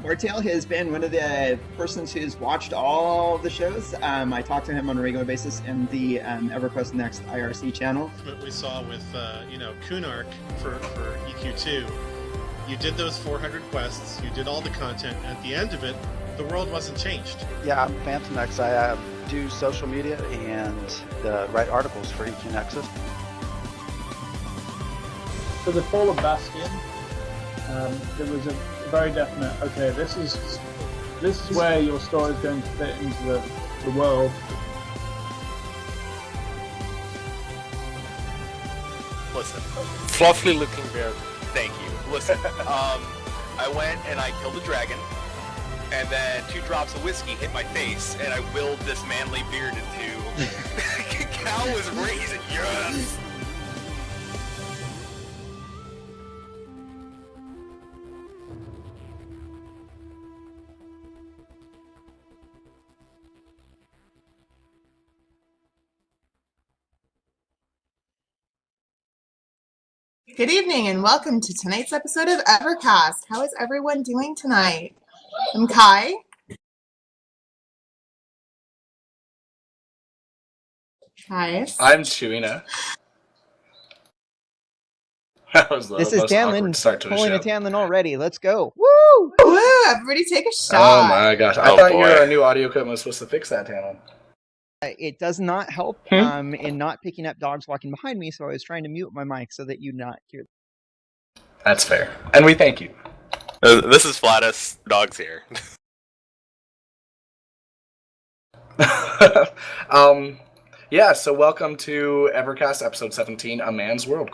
Bartel has been one of the persons who's watched all the shows. I talk to him on a regular basis in the EverQuest Next IRC channel. What we saw with, Kunark for EQ2, you did those 400 quests, you did all the content, and at the end of it, the world wasn't changed. Yeah, I'm Phantom X. I do social media and write articles for EQ Nexus. For the Fall of Bastion, there was a very definite, okay, this is where your story is going to fit into the world. Listen, fluffy looking bear, thank you. Listen, I went and I killed a dragon, and then 2 drops of whiskey hit my face, and I willed this manly beard into cow was raising, yes! Good evening and welcome to tonight's episode of EverCast. How is everyone doing tonight? I'm Kai. Hi. I'm Chewina. This is Tamlin pulling a Tamlin already. Let's go. Woo! Woo! Everybody take a shot. Oh my gosh. I thought your new audio equipment was supposed to fix that, Tamlin. It does not help in not picking up dogs walking behind me, so I was trying to mute my mic so that you not hear them. That's fair. And we thank you. This is Flatus. Dog's here. Yeah, so welcome to EverCast episode 17, A Man's World, ?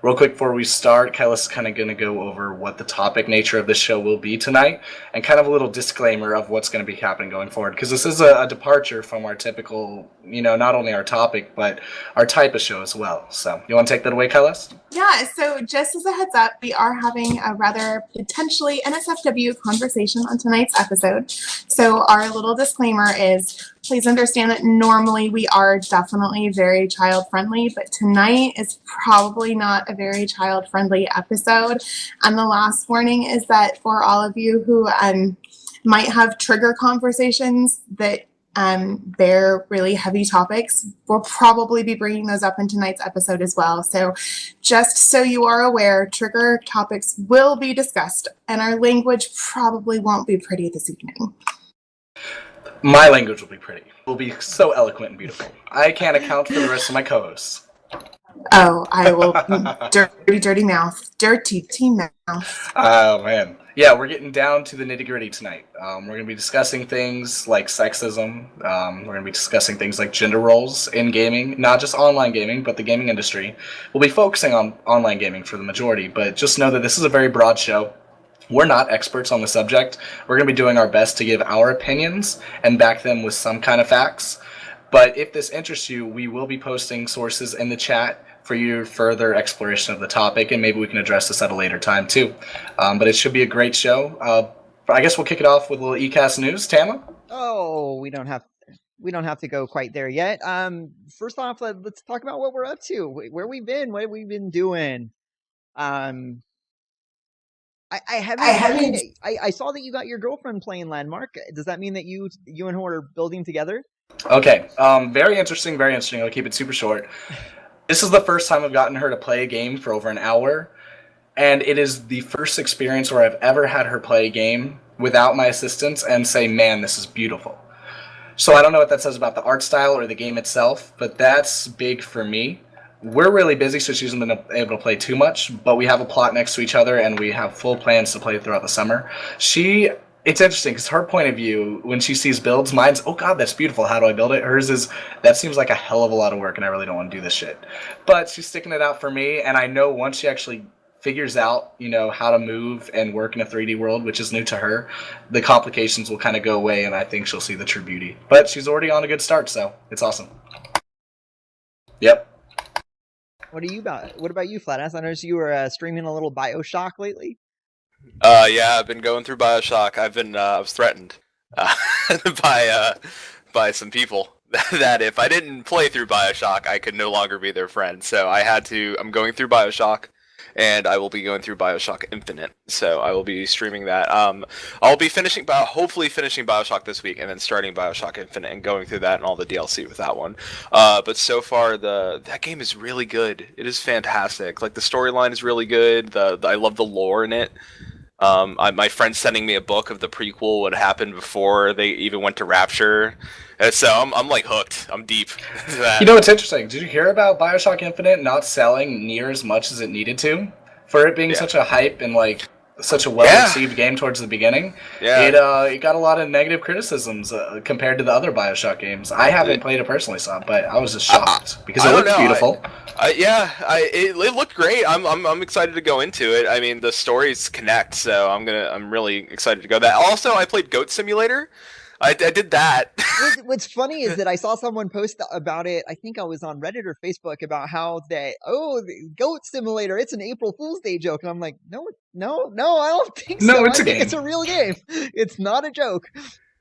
Real quick before we start, Kyla's kind of going to go over what the topic nature of this show will be tonight, and kind of a little disclaimer of what's going to be happening going forward, because this is a departure from our typical, not only our topic, but our type of show as well. So, you want to take that away, Kyla? Yeah, so just as a heads up, we are having a rather potentially NSFW conversation on tonight's episode. So our little disclaimer is, please understand that normally we are definitely very child-friendly, but tonight is probably not a very child-friendly episode. And the last warning is that for all of you who might have trigger conversations that they're really heavy topics, we'll probably be bringing those up in tonight's episode as well. So just so you are aware, trigger topics will be discussed, and our language probably won't be pretty this evening. My language will be pretty. Will be so eloquent and beautiful. I can't account for the rest of my co-hosts. Oh, I will. Dirty mouth. Dirty mouth. Oh, man. Yeah, we're getting down to the nitty-gritty tonight. We're going to be discussing things like sexism. We're going to be discussing things like gender roles in gaming, not just online gaming, but the gaming industry. We'll be focusing on online gaming for the majority, but just know that this is a very broad show. We're not experts on the subject. We're going to be doing our best to give our opinions and back them with some kind of facts. But if this interests you, we will be posting sources in the chat for your further exploration of the topic, and maybe we can address this at a later time too. But it should be a great show. I guess we'll kick it off with a little ECAST news. Tama? Oh, we don't have to go quite there yet. First off, let's talk about what we're up to. Where we've been, what have we been doing? I saw that you got your girlfriend playing Landmark. Does that mean that you and her are building together? Okay. Very interesting. I'll keep it super short. This is the first time I've gotten her to play a game for over an hour, and it is the first experience where I've ever had her play a game without my assistance and say, man, this is beautiful. So I don't know what that says about the art style or the game itself, but that's big for me. We're really busy, so she hasn't been able to play too much, but we have a plot next to each other, and we have full plans to play throughout the summer. It's interesting, because her point of view, when she sees builds, mine's, oh god, that's beautiful, how do I build it? Hers is, that seems like a hell of a lot of work, and I really don't want to do this shit. But she's sticking it out for me, and I know once she actually figures out, how to move and work in a 3D world, which is new to her, the complications will kind of go away, and I think she'll see the true beauty. But she's already on a good start, so it's awesome. Yep. What about you, Flatus? I noticed you were streaming a little BioShock lately. Yeah, I've been going through BioShock. I was threatened. uh, by by some people that if I didn't play through Bioshock, I could no longer be their friend. So I had to. I'm going through Bioshock, and I will be going through Bioshock Infinite. So I will be streaming that. I'll be hopefully finishing Bioshock this week, and then starting Bioshock Infinite and going through that and all the DLC with that one. But so far, that game is really good. It is fantastic. Like the storyline is really good. I love the lore in it. My friend's sending me a book of the prequel, what happened before they even went to Rapture. And so I'm like hooked. I'm deep into that. You know what's interesting? Did you hear about Bioshock Infinite not selling near as much as it needed to? For it being such a hype and like such a well-received game towards the beginning, it got a lot of negative criticisms compared to the other Bioshock games. I haven't played it personally, but I was just shocked because it looked beautiful. It looked great. I'm excited to go into it. I mean, the stories connect, so I'm really excited to go. That also, I played Goat Simulator. I did that. What's funny is that I saw someone post about it. I think I was on Reddit or Facebook about how the Goat Simulator, it's an April Fool's Day joke. And I'm like, no, I don't think so. No, it's I a think game. it's a real game. It's not a joke.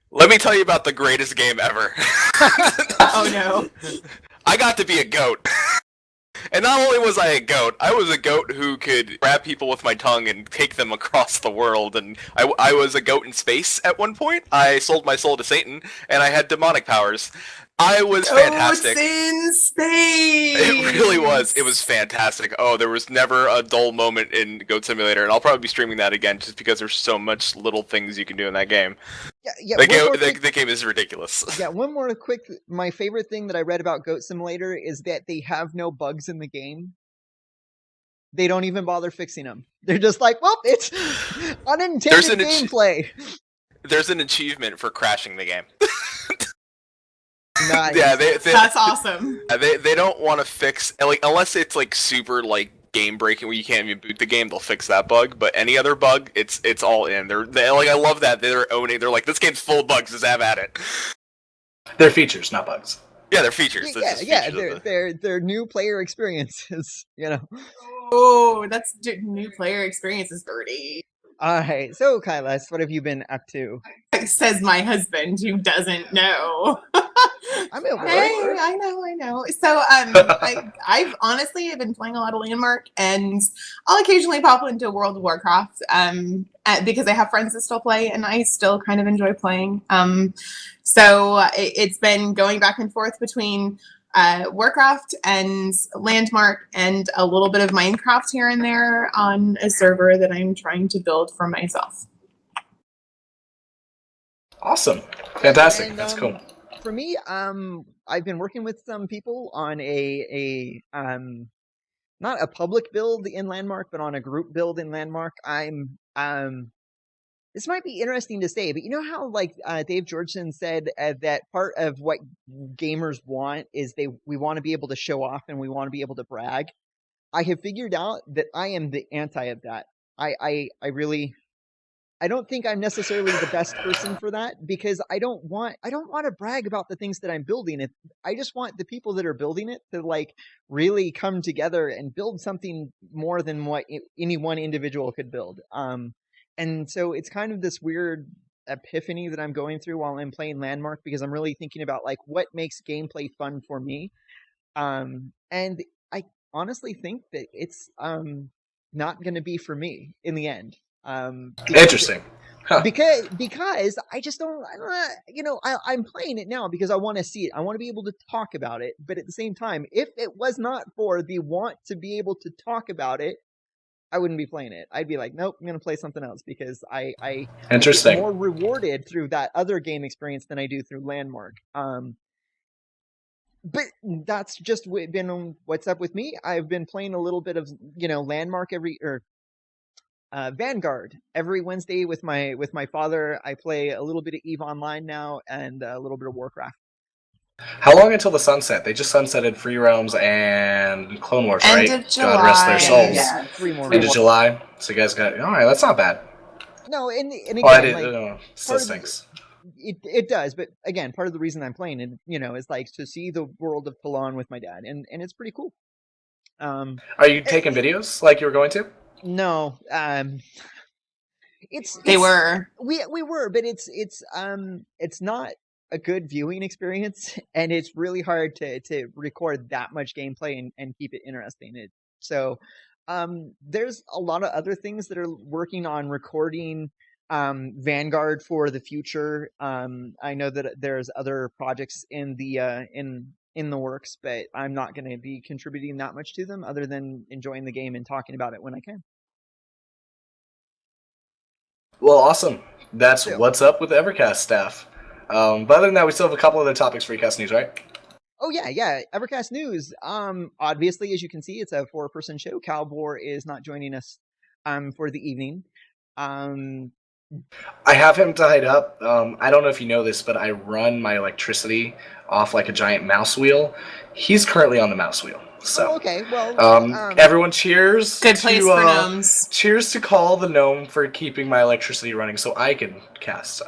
Let me tell you about the greatest game ever. Oh no. I got to be a goat. And not only was I a goat who could grab people with my tongue and take them across the world. And I was a goat in space at one point. I sold my soul to Satan, and I had demonic powers. I was fantastic. Goats in space. It really was. It was fantastic. Oh, there was never a dull moment in Goat Simulator, and I'll probably be streaming that again just because there's so much little things you can do in that game. The game is ridiculous. Yeah, one more quick. My favorite thing that I read about Goat Simulator is that they have no bugs in the game. They don't even bother fixing them. They're just like, well, it's unintended gameplay. There's an achievement for crashing the game. Nice. Yeah, that's awesome. They don't want to fix, like, unless it's like super like game breaking where you can't even boot the game, they'll fix that bug. But any other bug, it's all in. They like, I love that they're owning. They're like, this game's full of bugs. Just have at it. They're features, not bugs. Yeah, they're features. They're new player experiences. You know. Oh, that's new player experience is dirty. All right, so Kyla, what have you been up to? Says my husband, who doesn't know. I'm at work. Hey, I know. So, I've honestly been playing a lot of Landmark, and I'll occasionally pop into World of Warcraft, because I have friends that still play, and I still kind of enjoy playing. So it's been going back and forth between Warcraft and Landmark and a little bit of Minecraft here and there on a server that I'm trying to build for myself. Awesome. Fantastic. And, that's cool. For me, I've been working with some people on a not a public build in Landmark, but on a group build in Landmark. This might be interesting to say, but you know how like Dave Georgeson said that part of what gamers want is we want to be able to show off and we want to be able to brag. I have figured out that I am the anti of that. I don't think I'm necessarily the best person for that because I don't want to brag about the things that I'm building. I just want the people that are building it to like really come together and build something more than what any one individual could build. And so it's kind of this weird epiphany that I'm going through while I'm playing Landmark because I'm really thinking about like what makes gameplay fun for me. And I honestly think that it's not going to be for me in the end. Interesting. Huh. Because I just I'm playing it now because I want to see it. I want to be able to talk about it. But at the same time, if it was not for the want to be able to talk about it, I wouldn't be playing it. I'd be like, nope, I'm going to play something else because I get more rewarded through that other game experience than I do through Landmark. But that's just been what's up with me. I've been playing a little bit of, Landmark Vanguard every Wednesday with my father. I play a little bit of EVE Online now and a little bit of Warcraft. How long until the sunset? They just sunsetted Free Realms and Clone Wars, right? End of July. God rest their souls. Yeah, 3 more End of July. So you guys got all right. That's not bad. No, and again, I didn't. Still stinks. It does, but again, part of the reason I'm playing it, is like to see the world of Talon with my dad, and it's pretty cool. Are you taking videos like you were going to? No, They were. We were, but it's not a good viewing experience, and it's really hard to record that much gameplay and keep it interesting. So there's a lot of other things that are working on recording Vanguard for the future. I know that there's other projects in the works, but I'm not going to be contributing that much to them other than enjoying the game and talking about it when I can. Well, awesome. That's what's up with the EverCast staff. But other than that, we still have a couple other topics for EverCast News, right? Oh yeah. EverCast News. Obviously, as you can see, it's a 4-person show. Calvor is not joining us for the evening. I have him tied up. I don't know if you know this, but I run my electricity off like a giant mouse wheel. He's currently on the mouse wheel. So, okay. Well, everyone cheers. Good place for gnomes. Cheers to Call the Gnome for keeping my electricity running so I can cast.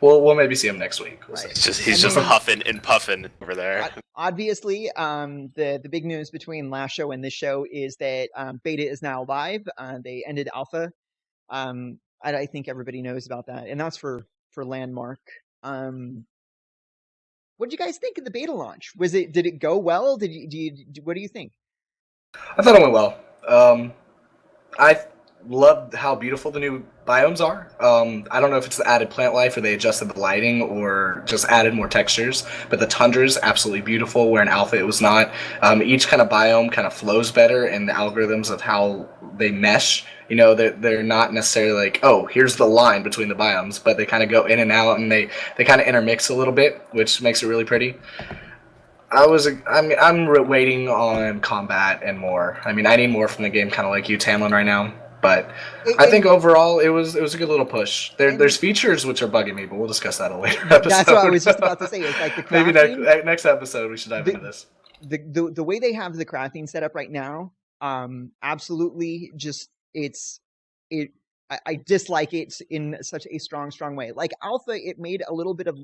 We'll maybe see him next week. We'll He's just huffing and puffing over there. Obviously, the big news between last show and this show is that beta is now live. They ended alpha. I think everybody knows about that, and that's for Landmark. What did you guys think of the beta launch? Did it go well? What do you think? I thought it went well. I loved how beautiful the new biomes are. I don't know if it's the added plant life or they adjusted the lighting or just added more textures, but the tundra is absolutely beautiful, where in alpha it was not. Each kind of biome kind of flows better in the algorithms of how they mesh. You know, they're not necessarily like, oh, here's the line between the biomes, but they kind of go in and out, and they kind of intermix a little bit, which makes it really pretty. I'm waiting on combat and more. I mean, I need more from the game, kind of like you, Tamlin, right now. But I think overall it was a good little push. There's features which are bugging me, but we'll discuss that in a later episode. That's what I was just about to say. It's like the crafting. Maybe next episode we should dive into this. The way they have the crafting set up right now, absolutely just I dislike it in such a strong way. Like alpha, it made a little bit of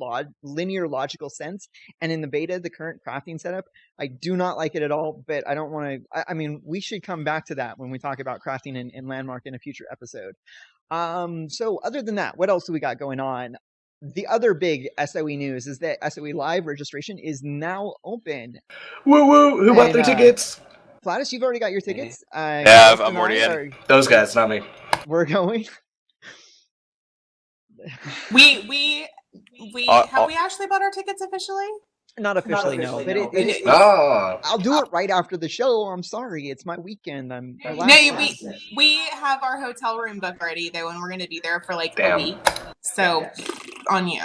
linear logical sense, and in the beta, the current crafting setup, I do not like it at all. But I don't want to. I mean, we should come back to that when we talk about crafting in Landmark in a future episode. So other than that, what else do we got going on? The other big SOE news is that SOE Live registration is now open. Woo woo! Who bought their tickets? Flatus, you've already got your tickets. Yeah, I'm already in. Those guys, not me. We're going. We have we actually bought our tickets officially? Not officially, no. But I'll do it right after the show. I'm sorry, it's my weekend. We have our hotel room booked already though, and we're going to be there for like a week. So on you.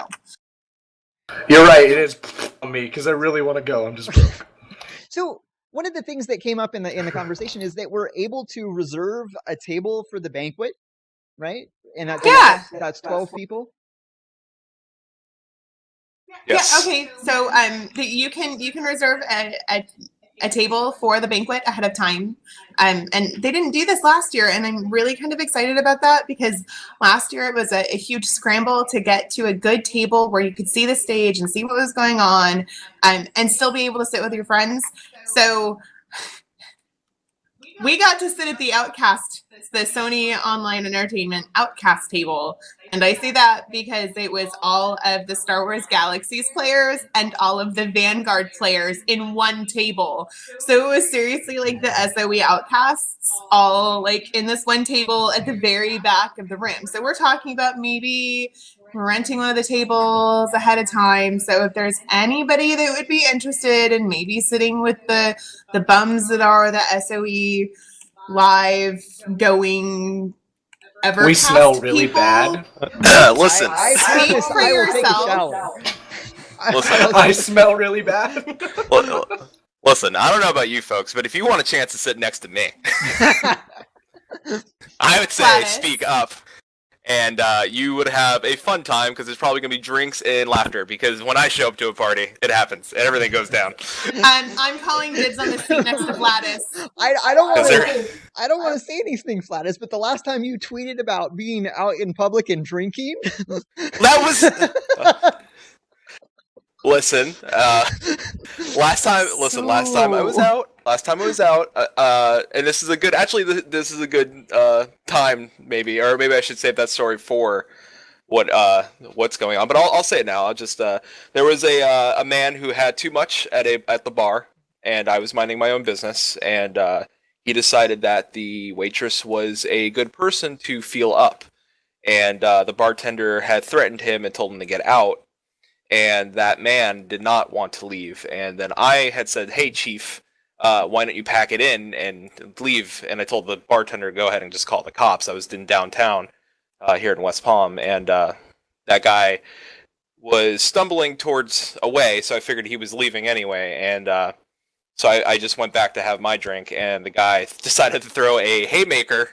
You're right. It is on me because I really want to go. I'm just broke. So one of the things that came up in the conversation is that we're able to reserve a table for the banquet, right? And that's 12 people. Yes. Yeah. Okay. So you can reserve a table for the banquet ahead of time. And they didn't do this last year, and I'm really kind of excited about that because last year it was a huge scramble to get to a good table where you could see the stage and see what was going on, and still be able to sit with your friends. So we got to sit at the Outcast, the Sony Online Entertainment Outcast table. And I say that because it was all of the Star Wars Galaxies players and all of the Vanguard players in one table. So it was seriously like the SOE Outcasts all like in this one table at the very back of the room. So we're talking about maybe renting one of the tables ahead of time. So if there's anybody that would be interested in maybe sitting with the bums that are the SOE Live going EverCast we smell really people, bad. Listen, I promise I will take a shower. Listen, I smell really bad. Listen, I don't know about you folks, but if you want a chance to sit next to me, I would say speak up. And you would have a fun time because there's probably going to be drinks and laughter because when I show up to a party, it happens and everything goes down. I'm calling dibs on the seat next to Vladis. I don't want to say anything, Flatus, but the last time you tweeted about being out in public and drinking, That was Listen, last time I was out, and this is a good, actually, this is a good time, maybe, or maybe I should save that story for what's going on. But I'll say it now. I'll just there was a man who had too much at the bar, and I was minding my own business, and he decided that the waitress was a good person to feel up, and the bartender had threatened him and told him to get out. And that man did not want to leave. And then I had said, "Hey, chief, why don't you pack it in and leave?" And I told the bartender to go ahead and just call the cops. I was in downtown here in West Palm, and that guy was stumbling towards away, so I figured he was leaving anyway. And so I just went back to have my drink, and the guy decided to throw a haymaker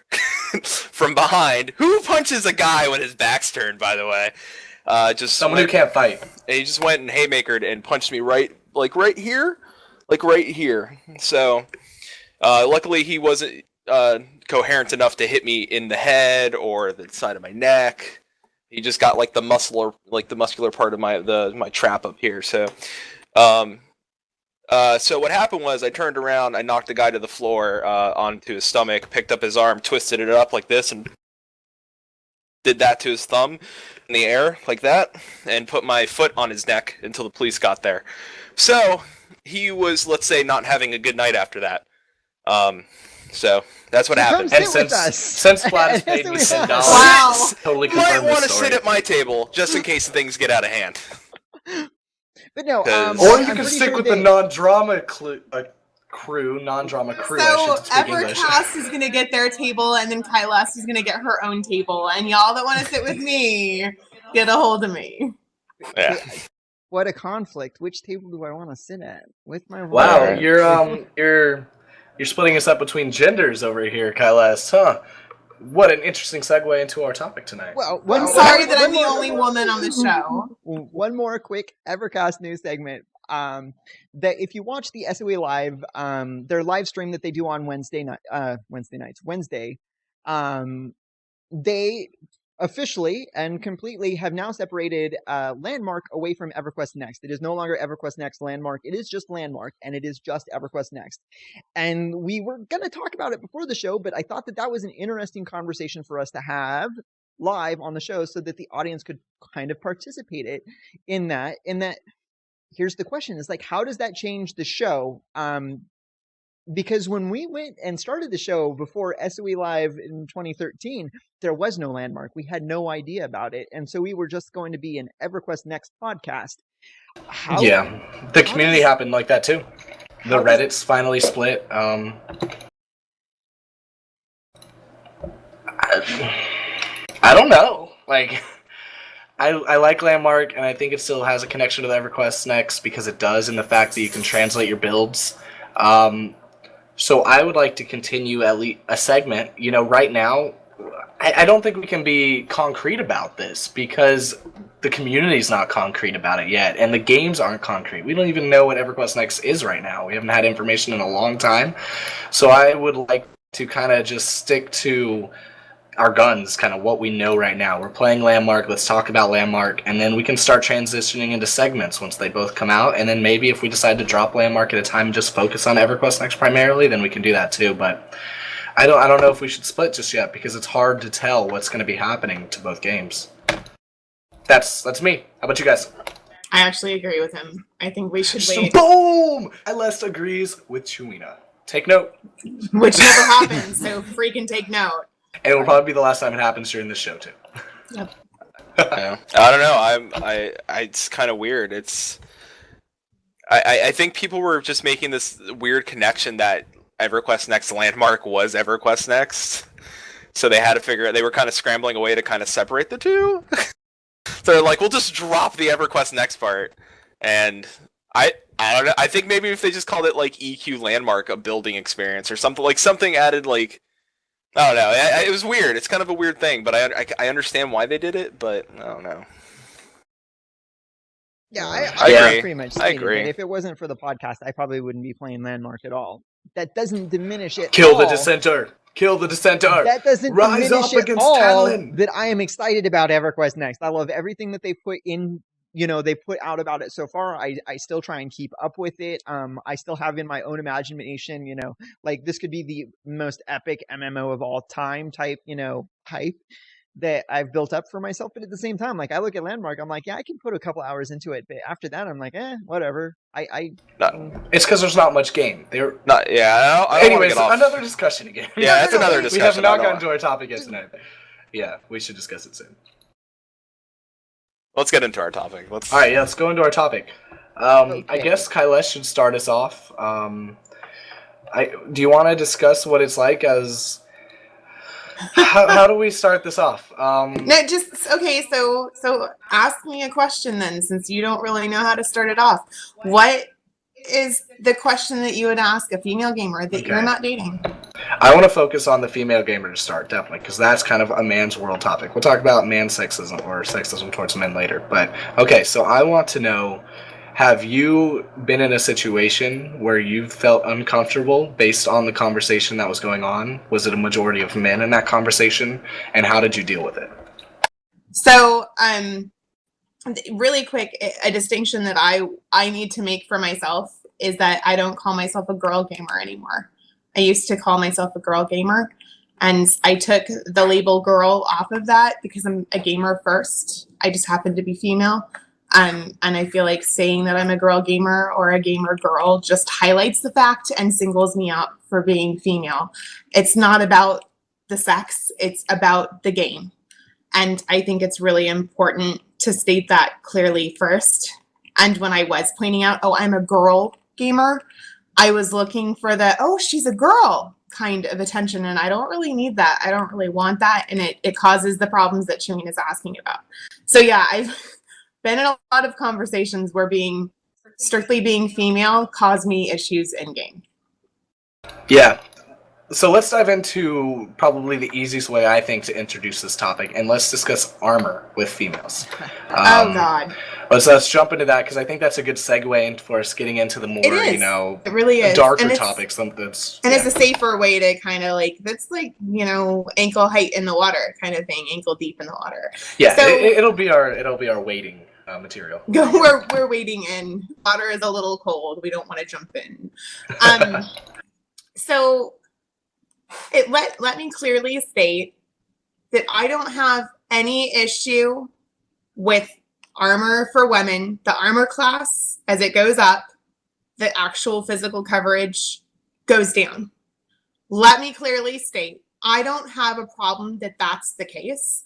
from behind. Who punches a guy when his back's turned, by the way? Just Someone who can't fight. And he just went and haymakered and punched me right here. So, luckily he wasn't coherent enough to hit me in the head or the side of my neck. He just got the muscular part of my trap up here. So, so what happened was I turned around, I knocked the guy to the floor onto his stomach, picked up his arm, twisted it up like this, and did that to his thumb in the air like that, and put my foot on his neck until the police got there. So he was, let's say, not having a good night after that. So that's what happened. And since Vlad has paid me $10, Wow. totally You might confirmed want this to story. sit at my table just in case things get out of hand. But no, Or you I'm can pretty stick sure with they- the non-drama crew. Non-drama crew. I So should speak English. EverCast is gonna get their table, and then Kailas is gonna get her own table. And y'all that want to sit with me, get a hold of me. Yeah. What a conflict. Which table do I want to sit at? With my Wow, wife? you're splitting us up between genders over here, Kailas, huh? What an interesting segue into our topic tonight. Well, I'm sorry that I'm the only woman on the show. One more quick EverCast news segment. That if you watch the SOE Live, their live stream that they do on Wednesday, they officially and completely have now separated Landmark away from EverQuest Next. It is no longer EverQuest Next Landmark. It is just Landmark, and it is just EverQuest Next. And we were going to talk about it before the show, but I thought that was an interesting conversation for us to have live on the show so that the audience could kind of participate in that. Here's the question, is how does that change the show? Because when we went and started the show before SOE Live in 2013, there was no Landmark. We had no idea about it. And so we were just going to be an EverQuest Next podcast. The community happened like that too. The Reddit's finally split. I don't know. I like Landmark, and I think it still has a connection to the EverQuest Next because it does, in the fact that you can translate your builds. So I would like to continue at least a segment. Right now, I don't think we can be concrete about this because the community's not concrete about it yet, and the games aren't concrete. We don't even know what EverQuest Next is right now. We haven't had information in a long time. So I would like to kind of just stick to our guns, kind of what we know right now. We're playing Landmark, let's talk about Landmark, and then we can start transitioning into segments once they both come out, and then maybe if we decide to drop Landmark at a time and just focus on EverQuest Next primarily, then we can do that too. But I don't know if we should split just yet because it's hard to tell what's going to be happening to both games. That's me. How about you guys? I actually agree with him. I think we should wait. Boom! Alest agrees with Chumina. Take note. Which never happens, so freaking take note. And it will probably be the last time it happens during this show too. Yep. Yeah. I don't know. It's kind of weird. I think people were just making this weird connection that EverQuest Next Landmark was EverQuest Next, so they had to figure. They were kind of scrambling a way to kind of separate the two. So they're like, we'll just drop the EverQuest Next part, and I don't know. I think maybe if they just called it EQ Landmark, a building experience or something added I don't know. It was weird. It's kind of a weird thing, but I understand why they did it, but I don't know. Yeah, I agree. Pretty much I stated agree. that if it wasn't for the podcast, I probably wouldn't be playing Landmark at all. That doesn't diminish it. Kill the dissenter. Kill the dissenter. That doesn't Rise diminish up at against all Talon. that I am excited about EverQuest Next. I love everything that they put in they put out about it so far, I still try and keep up with it. I still have in my own imagination, like this could be the most epic MMO of all time type, hype that I've built up for myself. But at the same time, like I look at Landmark, I'm like, yeah, I can put a couple hours into it. But after that, I'm like, whatever. It's because there's not much game. They're not. Yeah. I don't wanna anyways, get off. another discussion again. Yeah, that's another discussion. We have not I don't gotten to our topic yet tonight. Yeah, we should discuss it soon. Let's get into our topic. All right, yeah, let's go into our topic. Okay. I guess Kailesh should start us off. Do you want to discuss what it's like as? How do we start this off? No, just okay. So ask me a question then, since you don't really know how to start it off. What is the question that you would ask a female gamer that you're not dating? I want to focus on the female gamer to start, definitely, because that's kind of a man's world topic. We'll talk about man sexism or sexism towards men later. But okay, so I want to know, have you been in a situation where you felt uncomfortable based on the conversation that was going on? Was it a majority of men in that conversation? And how did you deal with it? So, really quick, a distinction that I need to make for myself is that I don't call myself a girl gamer anymore. I used to call myself a girl gamer, and I took the label girl off of that because I'm a gamer first. I just happen to be female. And I feel like saying that I'm a girl gamer or a gamer girl just highlights the fact and singles me out for being female. It's not about the sex, it's about the game. And I think it's really important to state that clearly first. And when I was pointing out, I'm a girl gamer, I was looking for the, she's a girl kind of attention. And I don't really need that. I don't really want that. And it causes the problems that Shireen is asking about. So yeah, I've been in a lot of conversations where strictly being female caused me issues in game. Yeah. So let's dive into probably the easiest way, I think, to introduce this topic, and let's discuss armor with females. Oh, God. Let's jump into that, because I think that's a good segue for us getting into the more, it really is. darker topics. It's a safer way to kind of that's like, ankle height in the water kind of thing, ankle deep in the water. Yeah, so, it'll be our wading material. We're wading in. Water is a little cold. We don't want to jump in. So let me clearly state that I don't have any issue with armor for women. The armor class, as it goes up, the actual physical coverage goes down. Let me clearly state, I don't have a problem that that's the case.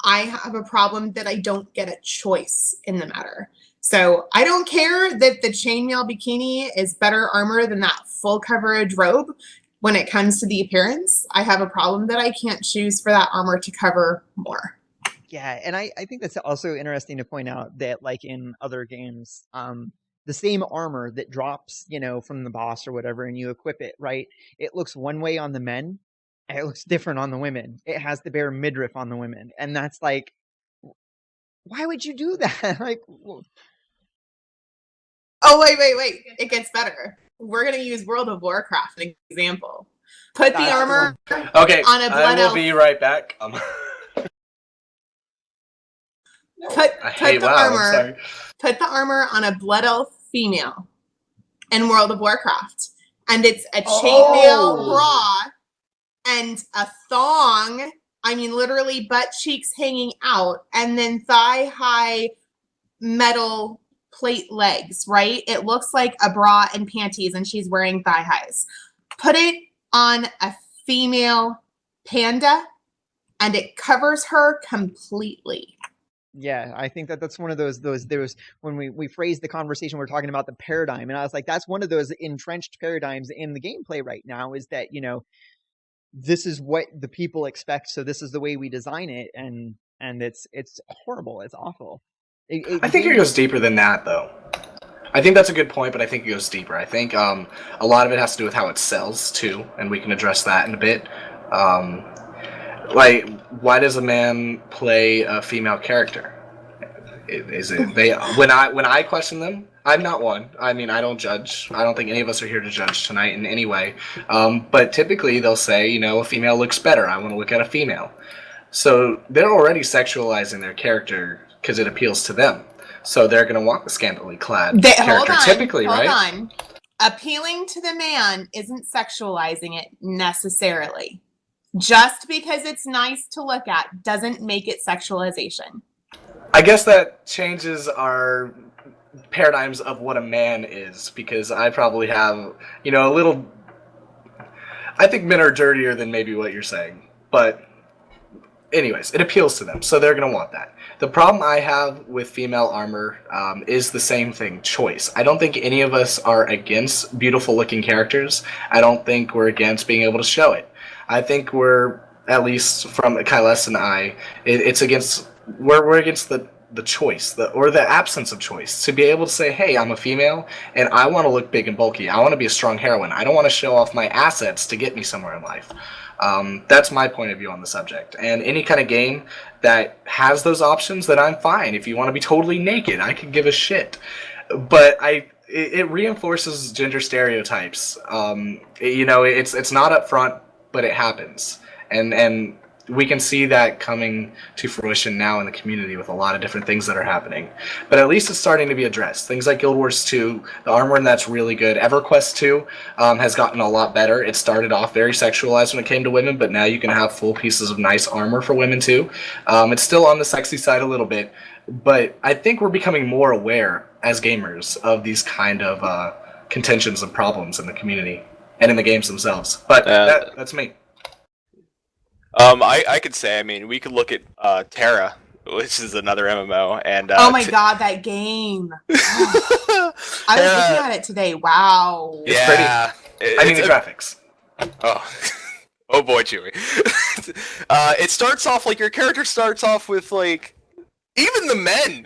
I have a problem that I don't get a choice in the matter. So I don't care that the chainmail bikini is better armor than that full coverage robe. When it comes to the appearance, I have a problem that I can't choose for that armor to cover more. Yeah, and I think that's also interesting to point out that, like in other games, the same armor that drops, from the boss or whatever, and you equip it, right? It looks one way on the men, and it looks different on the women. It has the bare midriff on the women, and that's like, why would you do that? Wait. It gets better. We're going to use World of Warcraft as an example. Put the armor on a blood elf. I will be right back. Put the armor on a blood elf female in World of Warcraft. And it's a chainmail bra and a thong. I mean, literally butt cheeks hanging out, and then thigh-high metal plate legs, right? It looks like a bra and panties, and she's wearing thigh highs. Put it on a female panda, and it covers her completely. Yeah, I think that's one of those when we phrased the conversation, we're talking about the paradigm, and I was like, that's one of those entrenched paradigms in the gameplay right now, is that, this is what the people expect, so this is the way we design it, and it's horrible, it's awful. I think it goes deeper than that, though. I think that's a good point, but I think it goes deeper. I think a lot of it has to do with how it sells, too, and we can address that in a bit. Why does a man play a female character? Is it when I question them? I'm not one. I mean, I don't judge. I don't think any of us are here to judge tonight in any way. But typically they'll say, a female looks better. I want to look at a female. So they're already sexualizing their character because it appeals to them. So they're going to want the scantily clad Hold character, on, typically, hold right? on. Appealing to the man isn't sexualizing it necessarily. Just because it's nice to look at doesn't make it sexualization. I guess that changes our paradigms of what a man is, because I probably have, a little... I think men are dirtier than maybe what you're saying, but anyways, it appeals to them, so they're going to want that. The problem I have with female armor is the same thing, choice. I don't think any of us are against beautiful-looking characters. I don't think we're against being able to show it. I think we're, at least from Kyless and I, it's against... We're against the choice, or the absence of choice, to be able to say, hey, I'm a female, and I want to look big and bulky. I want to be a strong heroine. I don't want to show off my assets to get me somewhere in life. That's my point of view on the subject. And any kind of game that has those options, then I'm fine. If you want to be totally naked, I could give a shit. But it reinforces gender stereotypes. It's not up front, but it happens. And we can see that coming to fruition now in the community with a lot of different things that are happening. But at least it's starting to be addressed. Things like Guild Wars 2, the armor in that's really good. EverQuest 2 has gotten a lot better. It started off very sexualized when it came to women, but now you can have full pieces of nice armor for women too. It's still on the sexy side a little bit, but I think we're becoming more aware as gamers of these kind of contentions and problems in the community and in the games themselves. But that's me. I could say, we could look at Terra, which is another MMO, and oh my god, that game! Oh. I was looking at it today. Wow. It's pretty. The graphics. Oh, oh boy, Chewy. It starts off your character starts off with even the men,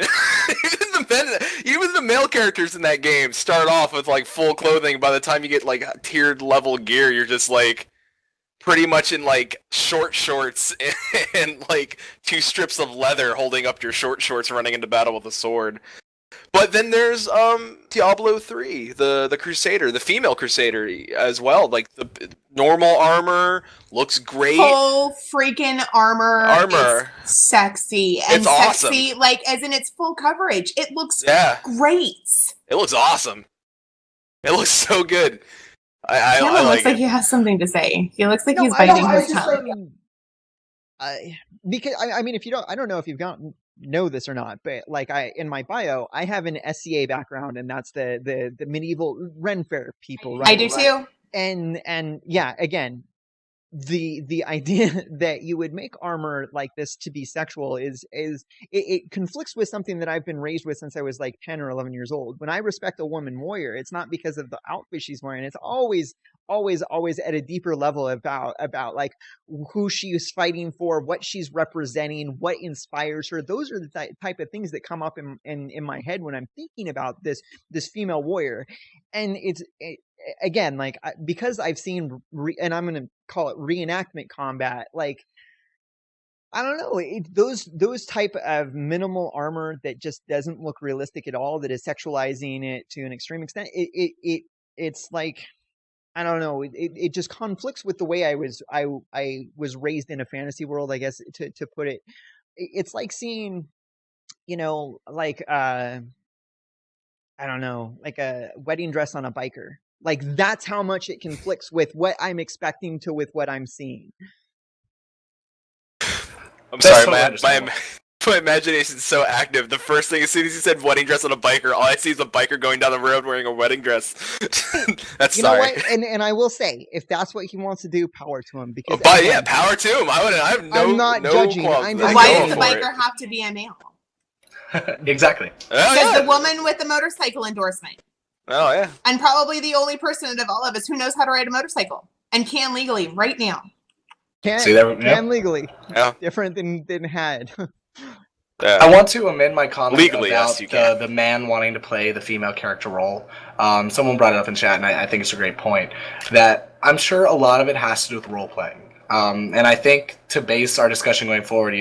even the male characters in that game start off with full clothing. By the time you get tiered level gear, you're just pretty much in short shorts and 2 strips of leather holding up your short shorts running into battle with a sword. But then there's Diablo 3, the Crusader, the female Crusader as well. The normal armor looks great. Full freaking armor. Is sexy. And it's sexy, awesome. As in its full coverage. It looks great. It looks awesome. It looks so good. Cameron looks like he has something to say. He looks like he's biting his tongue. Because if you don't, I don't know if you've know this or not, but in my bio, I have an SCA background, and that's the medieval Ren Fair people, right? I do too. And yeah, again, the idea that you would make armor like this to be sexual is it conflicts with something that I've been raised with since I was 10 or 11 years old. When I respect a woman warrior, it's not because of the outfit she's wearing. It's always at a deeper level about who she's fighting for, what she's representing, what inspires her. Those are the type of things that come up in my head when I'm thinking about this female warrior. And again, because I've seen, and I'm going to call it reenactment combat, I don't know, those type of minimal armor that just doesn't look realistic at all, that is sexualizing it to an extreme extent. It's I don't know. It just conflicts with the way I was raised in a fantasy world, I guess, to put it. It's like seeing, I don't know, a wedding dress on a biker. That's how much it conflicts with what I'm expecting with what I'm seeing. I'm sorry, my imagination's so active. The first thing, as soon as you said wedding dress on a biker, all I see is a biker going down the road wearing a wedding dress. That's you sorry. Know what? And I will say, if that's what he wants to do, power to him. Because power to him. I'm not judging. Why does the biker have to be a male? Exactly. Because the woman with the motorcycle endorsement. Oh yeah. And probably the only person of all of us who knows how to ride a motorcycle and can legally right now. Can legally. Yeah. Different than had. I want to amend my comment legally, about yes, the man wanting to play the female character role. Someone brought it up in chat, and I think it's a great point, that I'm sure a lot of it has to do with role playing. And I think to base our discussion going forward,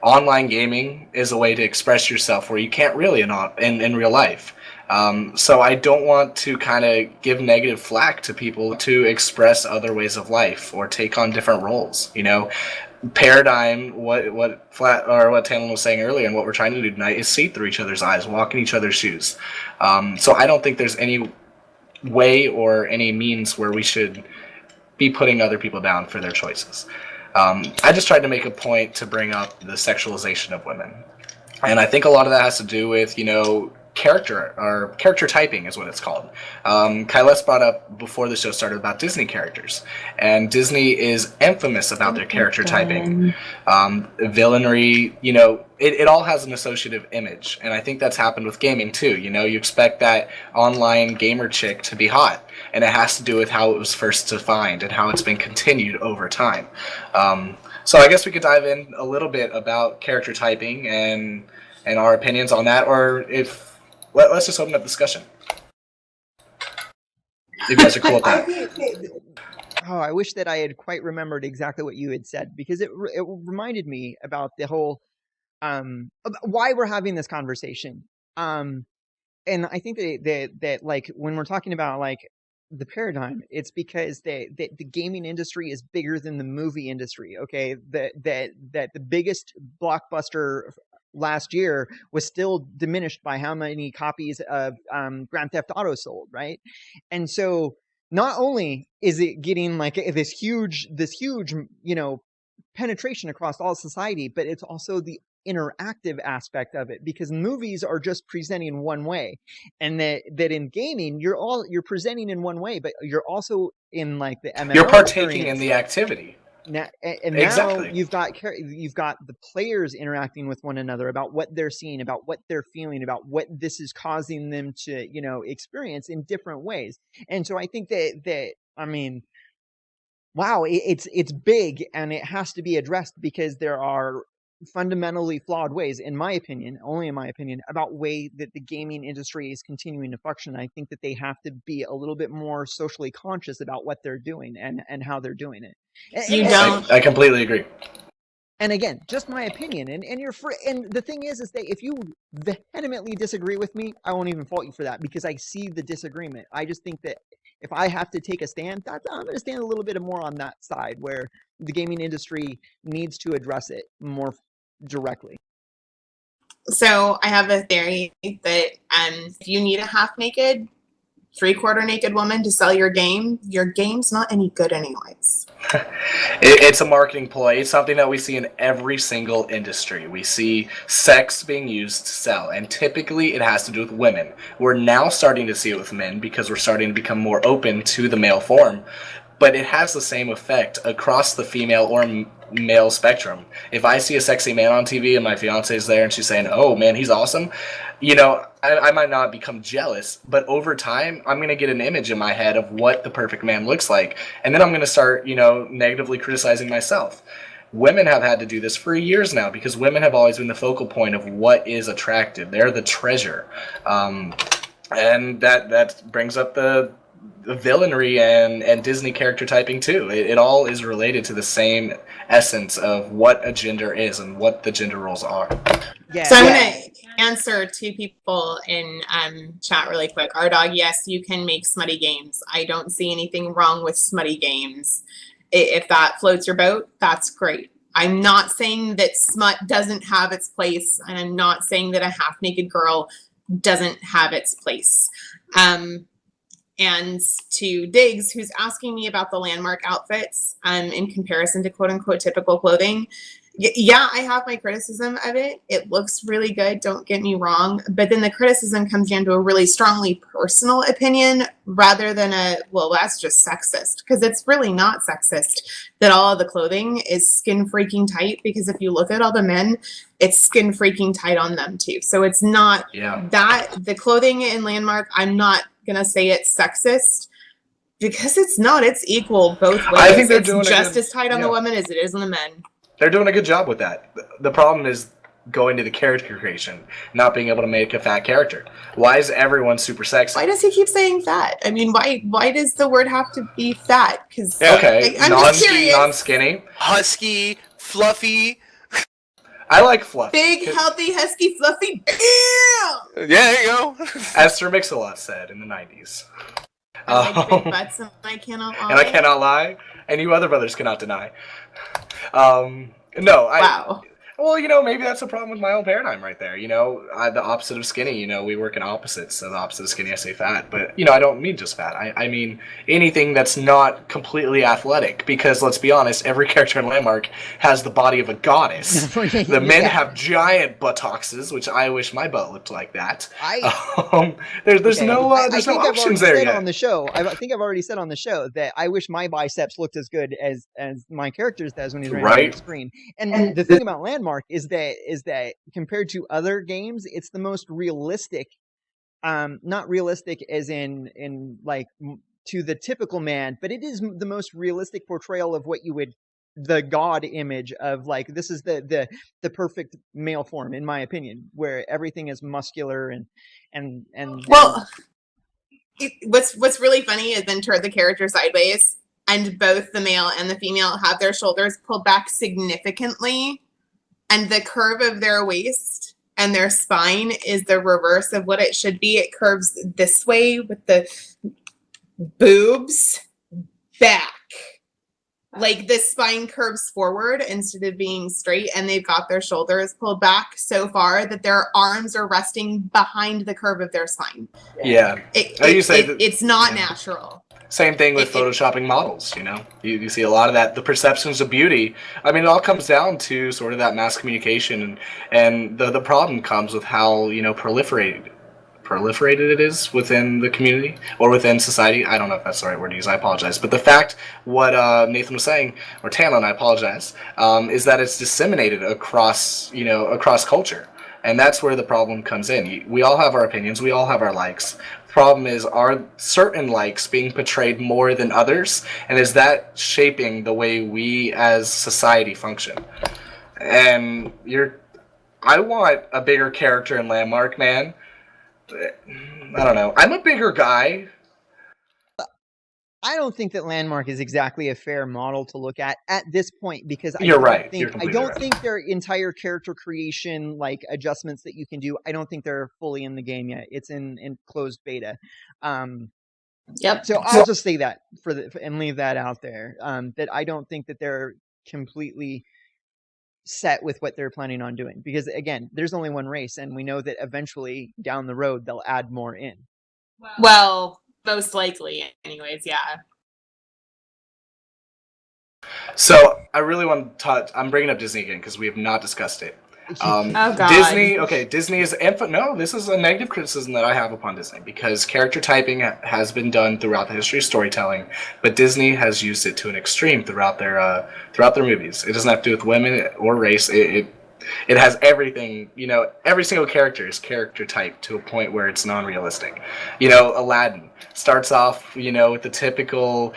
online gaming is a way to express yourself where you can't really in real life. So I don't want to kind of give negative flack to people to express other ways of life or take on different roles. paradigm, what Talon was saying earlier, and what we're trying to do tonight is see through each other's eyes, walk in each other's shoes. So I don't think there's any way or any means where we should be putting other people down for their choices. I just tried to make a point to bring up the sexualization of women, and I think a lot of that has to do with character typing is what it's called. Kyless brought up before the show started about Disney characters, and Disney is infamous about their character typing. Villainry, it all has an associative image, and I think that's happened with gaming too. You expect that online gamer chick to be hot, and it has to do with how it was first defined and how it's been continued over time. So I guess we could dive in a little bit about character typing and our opinions on that, or let's just open up discussion. If you guys are cool with that. I wish that I had quite remembered exactly what you had said, because it reminded me about the whole why we're having this conversation. And I think that like when we're talking about like the paradigm, it's because the gaming industry is bigger than the movie industry. Okay, that the biggest blockbuster last year was still diminished by how many copies of Grand Theft Auto sold, right? And so not only is it getting like this huge penetration across all society, but it's also the interactive aspect of it, because movies are just presenting one way, and that in gaming you're presenting in one way, but you're also in like the MMO you're partaking in the activity. Now, exactly. You've got the players interacting with one another about what they're seeing, about what they're feeling, about what this is causing them to experience in different ways. And so I think that I mean, wow, it's big, and it has to be addressed, because there are fundamentally flawed ways, in my opinion, only in my opinion, about way that the gaming industry is continuing to function. I think that they have to be a little bit more socially conscious about what they're doing and how they're doing it. I completely agree. And again, just my opinion, and you're free. And the thing is that if you vehemently disagree with me, I won't even fault you for that, because I see the disagreement. I just think that if I have to take a stand, I'm going to stand a little bit more on that side, where the gaming industry needs to address it more directly. So I have a theory that if you need a half-naked, three-quarter-naked woman to sell your game's not any good anyways. It's a marketing ploy. It's something that we see in every single industry. We see sex being used to sell, and typically it has to do with women. We're now starting to see it with men, because we're starting to become more open to the male form. But it has the same effect across the female or male spectrum. If I see a sexy man on TV and my fiance is there and she's saying, "Oh man, he's awesome," I might not become jealous, but over time, I'm going to get an image in my head of what the perfect man looks like. And then I'm going to start, negatively criticizing myself. Women have had to do this for years now, because women have always been the focal point of what is attractive. They're the treasure. And that brings up the villainry and Disney character typing too. It all is related to the same essence of what a gender is and what the gender roles are. Yeah. So I'm going to answer two people in chat really quick. Our dog, yes, you can make smutty games. I don't see anything wrong with smutty games. If that floats your boat, that's great. I'm not saying that smut doesn't have its place, and I'm not saying that a half-naked girl doesn't have its place. And to Diggs, who's asking me about the landmark outfits in comparison to quote-unquote typical clothing, yeah, I have my criticism of it. It looks really good, don't get me wrong. But then the criticism comes down to a really strongly personal opinion rather than well, that's just sexist. Because it's really not sexist that all of the clothing is skin freaking tight. Because if you look at all the men, it's skin freaking tight on them too. So it's not that the clothing in Landmark, I'm not going to say it's sexist. Because it's not. It's equal both ways. I think they're doing just as tight on the women as it is on the men. They're doing a good job with that. The problem is going to the character creation, not being able to make a fat character. Why is everyone super sexy? Why does he keep saying fat? I mean, why does the word have to be fat? Because I'm non-skinny, husky, fluffy. I like fluffy. Big, healthy, husky, fluffy. Bam! Yeah, there you go. As Sir Mix-a-Lot said in the 90s. I like big butts, and I cannot lie. And I cannot lie. and you other brothers cannot deny. Wow. Well, maybe that's a problem with my own paradigm right there. The opposite of skinny. We work in opposites. So the opposite of skinny, I say fat. But I don't mean just fat. I mean anything that's not completely athletic. Because let's be honest, every character in Landmark has the body of a goddess. The men have giant buttocks, which I wish my butt looked like that. There's no options there yet. On the show, I think I've already said on the show that I wish my biceps looked as good as my character's does when he's running on the screen. And the thing about Landmark is that compared to other games, it's the most realistic, not realistic as in like to the typical man, but it is the most realistic portrayal of what you would, the god image of, like, this is the perfect male form, in my opinion, where everything is muscular and well, what's really funny is then turn the character sideways, and both the male and the female have their shoulders pulled back significantly. And the curve of their waist and their spine is the reverse of what it should be. It curves this way with the boobs back. Like the spine curves forward instead of being straight, and they've got their shoulders pulled back so far that their arms are resting behind the curve of their spine. Yeah. It's not natural. Same thing with photoshopping models, You see a lot of that. The perceptions of beauty, I mean, it all comes down to sort of that mass communication, and the problem comes with how, proliferated it is within the community or within society. I don't know if that's the right word to use. I apologize. But the fact, what Nathan was saying, or Talon, I apologize, is that it's disseminated across culture. And that's where the problem comes in. We all have our opinions. We all have our likes. Problem is, are certain likes being portrayed more than others, and is that shaping the way we as society function? And I want a bigger character in Landmark, man. I don't know. I'm a bigger guy. I don't think that Landmark is exactly a fair model to look at this point, because You're right. I don't think their entire character creation, like, adjustments that you can do, I don't think they're fully in the game yet. It's in closed beta. Yep. So I'll just say that and leave that out there. That I don't think that they're completely set with what they're planning on doing, because again, there's only one race, and we know that eventually down the road they'll add more in. Well, most likely, anyways, yeah. So I really want to touch. I'm bringing up Disney again because we have not discussed it. Oh God. Disney. Okay, Disney is. No, this is a negative criticism that I have upon Disney, because character typing has been done throughout the history of storytelling, but Disney has used it to an extreme throughout their movies. It doesn't have to do with women or race. It has everything, every single character is character typed to a point where it's non-realistic. Aladdin starts off, with the typical,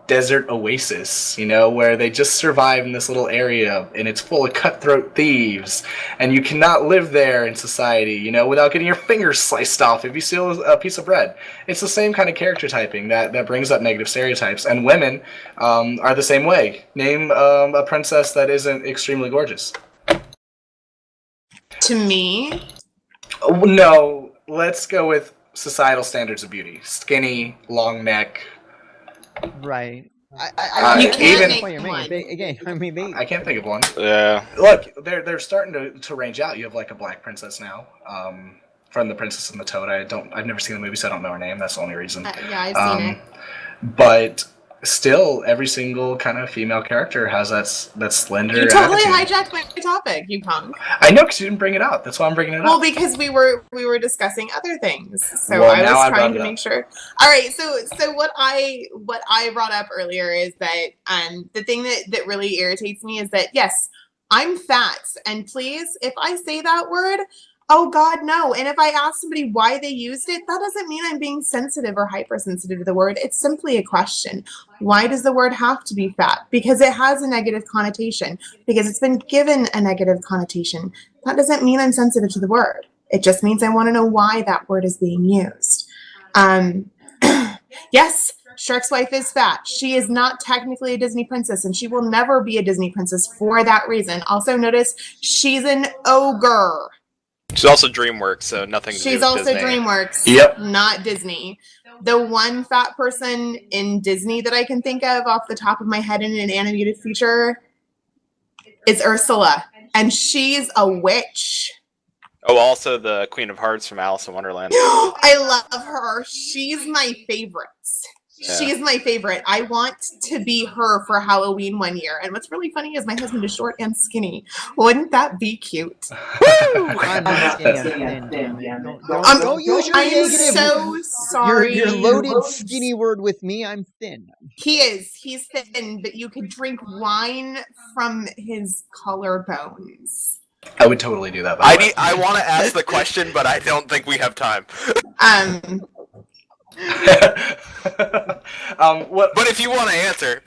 desert oasis, where they just survive in this little area, and it's full of cutthroat thieves, and you cannot live there in society, without getting your fingers sliced off if you steal a piece of bread. It's the same kind of character typing that brings up negative stereotypes, and women are the same way. Name a princess that isn't extremely gorgeous. To me? No, let's go with societal standards of beauty. Skinny, long neck. Right. You can't make one. I can't think of one. Yeah. Look, they're starting to range out. You have like a black princess now, from The Princess and the Toad. I've never seen the movie, so I don't know her name. That's the only reason. Yeah, I've seen it. But still, every single kind of female character has that slender. You totally attitude. hijacked my topic, you punk. I know, because you didn't bring it up. That's why I'm bringing it up. Well, because we were discussing other things, so Well, I now was I trying brought to it make up. sure. All right, so what I brought up earlier is that the thing that really irritates me is that, yes, I'm fat, and please, if I say that word, oh God, no. And if I ask somebody why they used it, that doesn't mean I'm being sensitive or hypersensitive to the word. It's simply a question. Why does the word have to be fat? Because it has a negative connotation. Because it's been given a negative connotation. That doesn't mean I'm sensitive to the word. It just means I want to know why that word is being used. Yes, Shrek's wife is fat. She is not technically a Disney princess, and she will never be a Disney princess for that reason. Also notice she's an ogre. She's also DreamWorks, so nothing to do She's with also Disney. DreamWorks, Yep. not Disney. The one fat person in Disney that I can think of off the top of my head in an animated feature is Ursula, and she's a witch. Oh, also the Queen of Hearts from Alice in Wonderland. I love her. She's my favorite. Yeah. She's my favorite. I want to be her for Halloween one year. And what's really funny is my husband is short and skinny. Wouldn't that be cute? I'm not skinny. I'm thin. Damn it. Don't use your I'm negative. so sorry. Your loaded skinny word with me. I'm thin. He is. He's thin, but you could drink wine from his collarbones. I would totally do that. I want to ask the question, but I don't think we have time. What? But if you want to answer,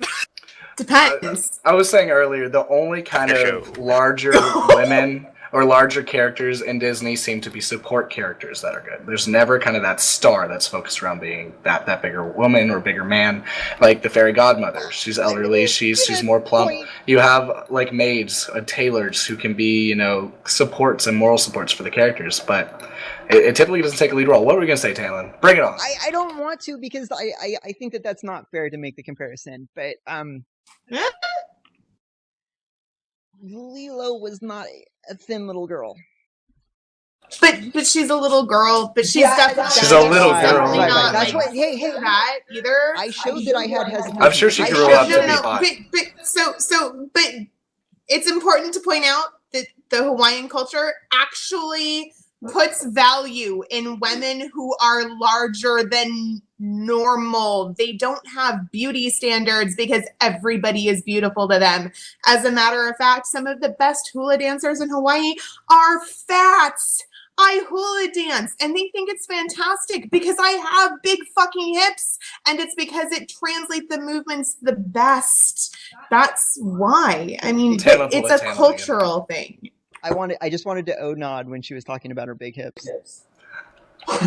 Depends. I was saying earlier, the only kind of larger women or larger characters in Disney seem to be support characters that are good. There's never kind of that star that's focused around being that bigger woman or bigger man, like the fairy godmother. She's elderly, she's more plump. You have like maids, tailors who can be, you know, supports and moral supports for the characters, but it typically doesn't take a lead role. What were we gonna say, Talon? Bring it on. I don't want to because I think that's not fair to make the comparison, but Lilo was not a thin little girl. But she's a little girl. But she's definitely She's a little girl. definitely not That's like what. Hey, that either. I showed that I had hesitation. I'm sure she grew up to be No, hot. but it's important to point out that the Hawaiian culture actually puts value in women who are larger than normal. They don't have beauty standards because everybody is beautiful to them. As a matter of fact, some of the best hula dancers in Hawaii are fats. I hula dance and they think it's fantastic because I have big fucking hips and it's because it translates the movements the best. That's why. I mean, it's a cultural thing. I just wanted to nod when she was talking about her big hips. Can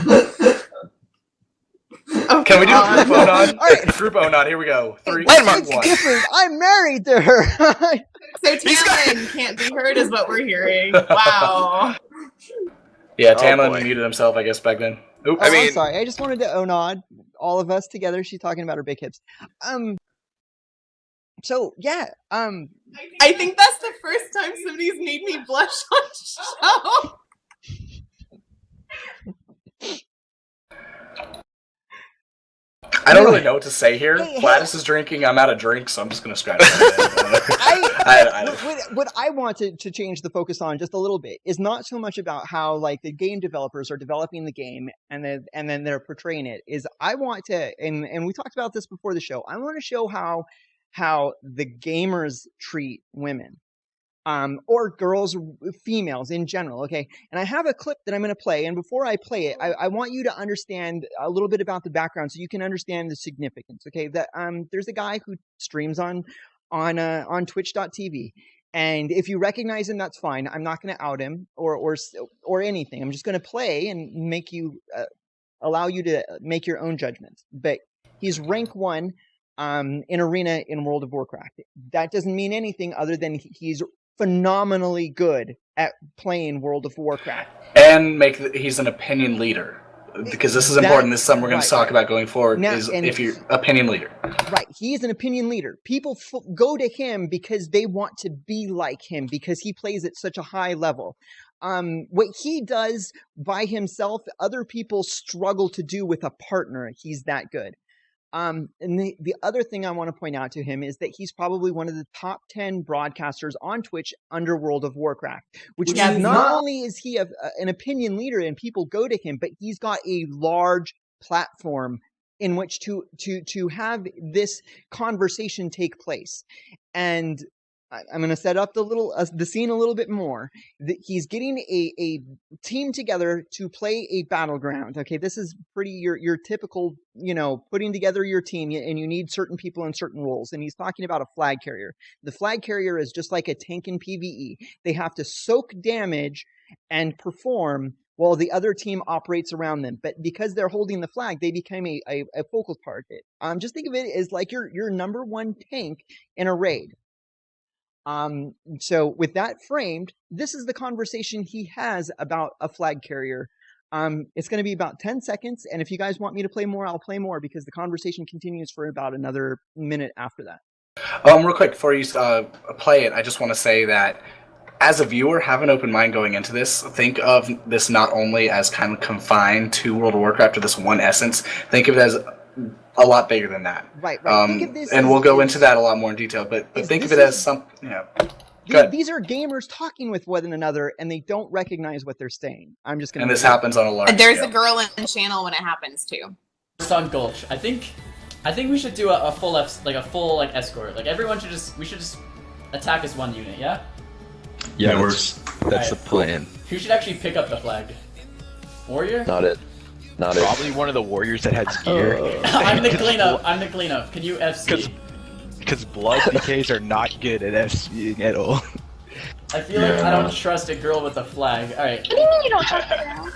we do a group O-nod? All right. Group O-nod, here we go. 3, It's 2, 1. different. I'm married to her. So Tamlin can't be heard is what we're hearing. Wow. Yeah, Tamlin muted himself, I guess, back then. Oops. I'm sorry. I just wanted to nod all of us together. She's talking about her big hips. So yeah. I think that's the first time somebody's made me blush on show. I don't really know what to say here. Gladys is drinking. I'm out of drink, so I'm just gonna scratch my head. What I want to change the focus on just a little bit is not so much about how like the game developers are developing the game and then they're portraying it. Is I want to and we talked about this before the show. I want to show how the gamers treat women. Or girls, females in general, okay? And I have a clip that I'm going to play, and before I play it, I want you to understand a little bit about the background so you can understand the significance, okay? That there's a guy who streams on Twitch.tv, and if you recognize him, that's fine. I'm not going to out him or anything. I'm just going to play and make you allow you to make your own judgments. But he's rank 1 in Arena in World of Warcraft. That doesn't mean anything other than he's phenomenally good at playing World of Warcraft. And he's an opinion leader. Because this is important. This is something we're going to talk about going forward, if you're opinion leader. Right. He's an opinion leader. People go to him because they want to be like him because he plays at such a high level. What he does by himself, other people struggle to do with a partner. He's that good. And the other thing I want to point out to him is that he's probably one of the top 10 broadcasters on Twitch under World of Warcraft, which means not only is he an opinion leader and people go to him, but he's got a large platform in which to have this conversation take place. And I'm going to set up the scene a little bit more. He's getting a team together to play a battleground. Okay, this is pretty your typical, putting together your team, and you need certain people in certain roles. And he's talking about a flag carrier. The flag carrier is just like a tank in PvE. They have to soak damage and perform while the other team operates around them. But because they're holding the flag, they become a focal target. Just think of it as like your number 1 tank in a raid. So with that framed, this is the conversation he has about a flag carrier. It's going to be about 10 seconds, and if you guys want me to play more, I'll play more because the conversation continues for about another minute after that. Real quick, before you play it, I just want to say that as a viewer, have an open mind going into this. Think of this not only as kind of confined to World of Warcraft or this one essence. Think of it as a lot bigger than that. Right. Think of this and we'll go into that a lot more in detail, but think of it as something, These are gamers talking with one another, and they don't recognize what they're saying. I'm just going to... And this happens on a large There's scale. a girl in the channel when it happens, too. On Gulch, I think we should do a full escort. Like everyone should just attack as one unit, yeah? Yeah, that's the plan. Who should actually pick up the flag? Warrior? Not it. Probably one of the warriors that has gear. I'm the cleanup. Can you FC? Because blood PKs are not good at FCing at all. I feel like I don't trust a girl with a flag. Alright. What do you mean you don't trust a girl?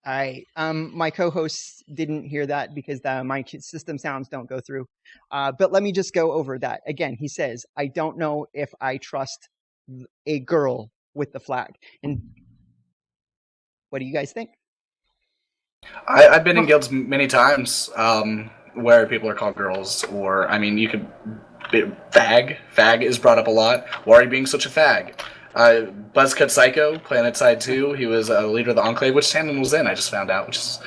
All right. My co-hosts didn't hear that because my system sounds don't go through. But let me just go over that. Again, he says, I don't know if I trust a girl with the flag. And what do you guys think? I've been in guilds many times where people are called girls, or, I mean, you could... Fag. Fag is brought up a lot. Why are you being such a fag? Buzzcut Psycho, Planetside 2, he was a leader of the Enclave, which Tandon was in, I just found out, which is...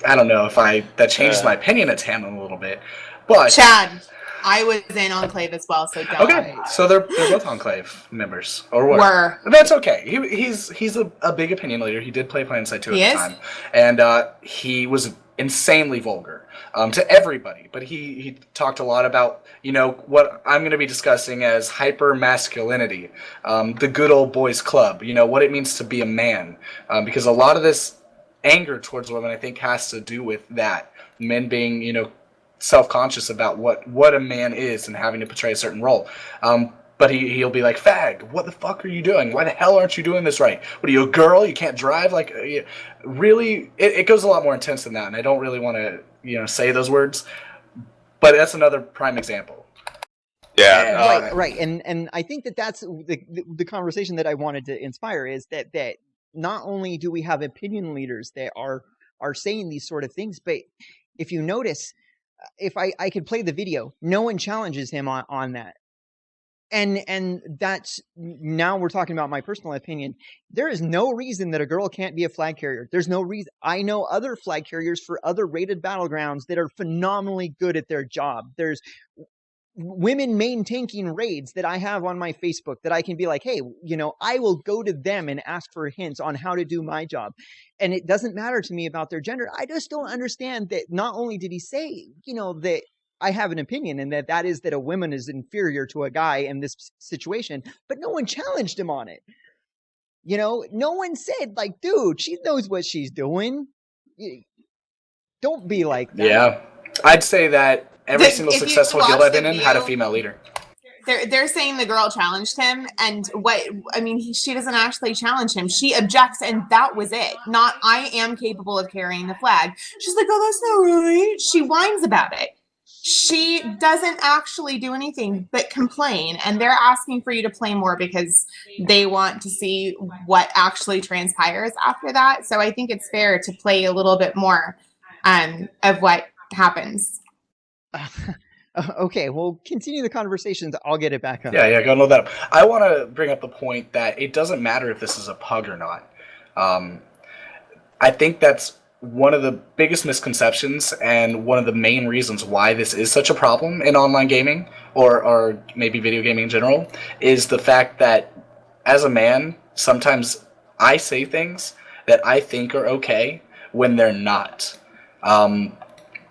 I don't know if that changes my opinion of Tandon a little bit, but... Chad, I was in Enclave as well, so don't. Okay, so they're both Enclave members, or what? Were. That's okay. He's a big opinion leader. He did play Planetside 2 at the time, and he was insanely vulgar to everybody. But he talked a lot about what I'm going to be discussing as hyper masculinity, the good old boys club. What it means to be a man, because a lot of this anger towards women, I think, has to do with that. Men being self-conscious about what a man is and having to portray a certain role. But he'll be like, fag, what the fuck are you doing? Why the hell aren't you doing this right? What are you, a girl? You can't drive? Like, really, it goes a lot more intense than that, and I don't really want to, say those words. But that's another prime example. Yeah. Right. And I think that's the conversation that I wanted to inspire is that not only do we have opinion leaders that are saying these sort of things, but if you notice, if I could play the video, no one challenges him on that. And that's, now we're talking about my personal opinion. There is no reason that a girl can't be a flag carrier. There's no reason. I know other flag carriers for other rated battlegrounds that are phenomenally good at their job. There's women main tanking raids that I have on my Facebook that I can be like, hey, I will go to them and ask for hints on how to do my job. And it doesn't matter to me about their gender. I just don't understand that not only did he say, that I have an opinion and that is that a woman is inferior to a guy in this situation, but no one challenged him on it. No one said like, dude, she knows what she's doing. Don't be like that. Yeah. I'd say that every single successful guild I've been in had a female leader. They're saying the girl challenged him, and she doesn't actually challenge him. She objects, and that was it. Not, I am capable of carrying the flag. She's like, oh, that's not right. She whines about it. She doesn't actually do anything but complain, and they're asking for you to play more because they want to see what actually transpires after that. So I think it's fair to play a little bit more of what happens. Okay, we'll continue the conversations. I'll get it back up. Yeah, go load that up. I want to bring up the point that it doesn't matter if this is a pug or not. I think that's one of the biggest misconceptions and one of the main reasons why this is such a problem in online gaming, or maybe video gaming in general, is the fact that as a man, sometimes I say things that I think are okay when they're not.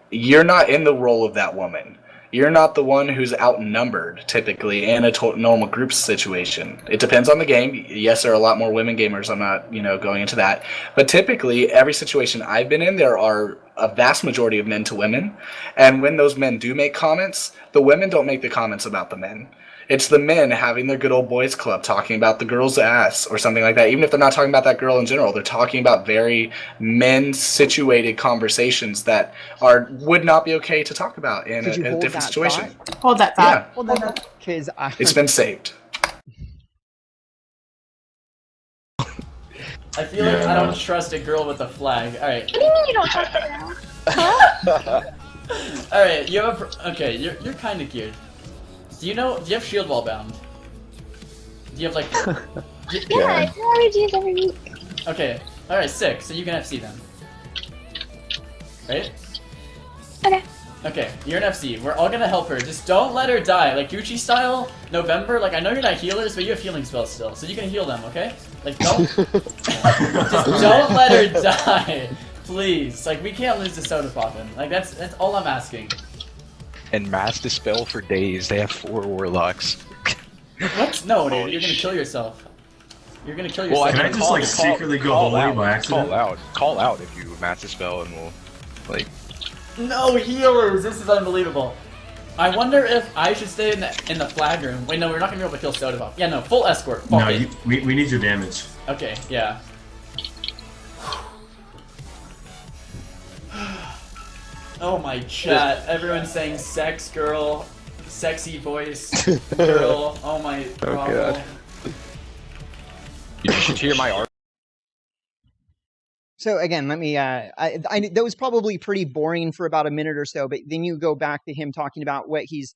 You're not in the role of that woman. You're not the one who's outnumbered, typically, in a normal group situation. It depends on the game. Yes, there are a lot more women gamers. I'm not, going into that. But typically, every situation I've been in, there are a vast majority of men to women. And when those men do make comments, the women don't make the comments about the men. It's the men having their good old boys club talking about the girl's ass or something like that. Even if they're not talking about that girl in general, they're talking about very men-situated conversations that would not be okay to talk about in a different situation. Hold that thought. Yeah. Hold that thought. Because It's been saved. I feel like I don't trust a girl with a flag. All right. What do you mean you don't trust a girl? All right. You have okay. You're kind of geared. Do you have shield wall bound? Do you have like? Yeah, I do RPGs every week. Okay. All right. Sick. So you can FC then. Right? Okay. Okay. You're an FC. We're all gonna help her. Just don't let her die. Like Gucci style. November. Like I know you're not healers, but you have healing spells still, so you can heal them. Okay? Like don't. Just don't let her die, please. Like we can't lose to Soda Poppin'. Like that's all I'm asking. And Mass Dispel for days. They have 4 warlocks. What? No, dude. You're gonna kill yourself. You're gonna kill Well, yourself. I Can I just like secretly go holy by accident? Call out if you Mass Dispel, and we'll like. No healers. This is unbelievable. I wonder if I should stay in the flag room. Wait, no, we're not gonna be able to kill Soda Pop. Yeah, no, full escort. No, Okay. we need your damage. Okay, yeah. Oh my chat, everyone's saying sex girl, sexy voice girl, oh my god. You should hear my art. So again, let me. That was probably pretty boring for about a minute or so, but then you go back to him talking about what he's